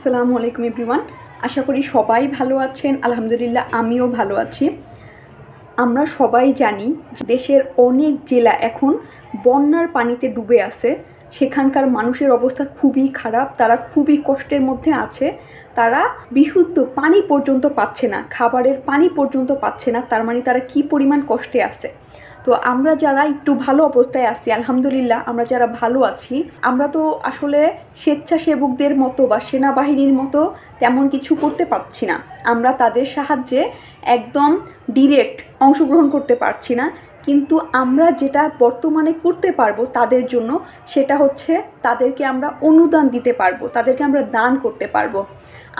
আসসালামু আলাইকুম এভরিওয়ান। আশা করি সবাই ভালো আছেন। আলহামদুলিল্লাহ আমিও ভালো আছি। আমরা সবাই জানি দেশের অনেক জেলা এখন বন্যার পানিতে ডুবে আছে। সেখানকার মানুষের অবস্থা খুবই খারাপ, তারা খুবই কষ্টের মধ্যে আছে। তারা বিশুদ্ধ পানি পর্যন্ত পাচ্ছে না, খাবারের পানি পর্যন্ত পাচ্ছে না। তার মানে তারা কি পরিমাণ কষ্টে আছে। তো আমরা যারা একটু ভালো অবস্থায় আছি, আলহামদুলিল্লাহ আমরা যারা ভালো আছি, আমরা তো আসলে স্বেচ্ছাসেবকদের মতো বা সেনাবাহিনীর মতো তেমন কিছু করতে পারছি না। আমরা তাদের সাহায্যে একদম ডিরেক্ট অংশগ্রহণ করতে পারছি না। কিন্তু আমরা যেটা বর্তমানে করতে পারবো তাদের জন্য, সেটা হচ্ছে তাদেরকে আমরা অনুদান দিতে পারবো, তাদেরকে আমরা দান করতে পারবো।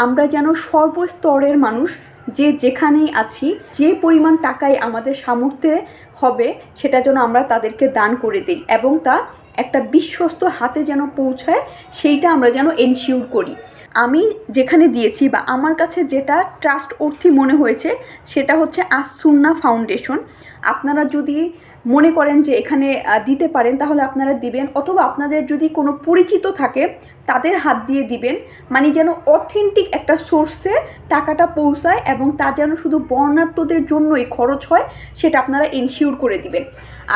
আমরা যেন সর্বস্তরের মানুষ যে যেখানেই আছি, যে পরিমাণ টাকায় আমাদের সামর্থ্যে হবে সেটা যেন আমরা তাদেরকে দান করে দিই এবং তা একটা বিশ্বস্ত হাতে যেন পৌঁছায়, সেইটা আমরা যেন এনশিওর করি। আমি যেখানে দিয়েছি বা আমার কাছে যেটা ট্রাস্ট অর্থী মনে হয়েছে সেটা হচ্ছে আস-সুন্নাহ ফাউন্ডেশন। আপনারা যদি মনে করেন যে এখানে দিতে পারেন তাহলে আপনারা দিবেন, অথবা আপনাদের যদি কোনো পরিচিত থাকে তাদের হাত দিয়ে দিবেন। মানে যেন অথেন্টিক একটা সোর্সে টাকাটা পৌঁছায় এবং তা যেন শুধু বর্ণার্থদের জন্যই খরচ হয়, সেটা আপনারা এনশিওর করে দিবেন।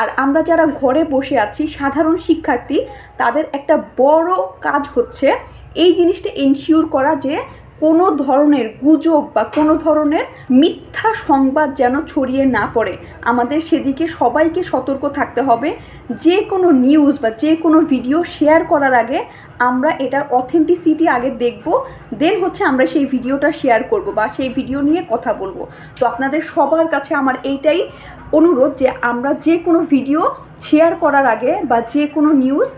আর আমরা যারা ঘরে বসে আছি সাধারণ শিক্ষার্থী, তাদের একটা বড় কাজ হচ্ছে এই জিনিসটা এনশিওর করা যে কোনো ধরনের গুজব বা কোনো ধরনের মিথ্যা সংবাদ যেন ছড়িয়ে না পড়ে। আমাদের সেদিকে সবাইকে সতর্ক থাকতে হবে। যে কোনো নিউজ বা যে কোনো ভিডিও শেয়ার করার আগে আমরা এটার অথেন্টিসিটি আগে দেখব, দেন হচ্ছে আমরা সেই ভিডিওটা শেয়ার করব বা সেই ভিডিও নিয়ে কথা বলবো। তো আপনাদের সবার কাছে আমার এইটাই অনুরোধ যে আমরা যে কোনো ভিডিও শেয়ার করার আগে বা যে কোনো নিউজ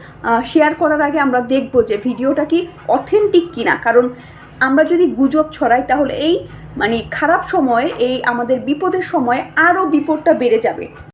শেয়ার করার আগে আমরা দেখব যে ভিডিওটা কি অথেন্টিক কিনা। কারণ আমরা যদি গুজব ছড়াই তাহলে এই খারাপ সময়ে, এই আমাদের বিপদের সময়ে আরও বিপদটা বেড়ে যাবে।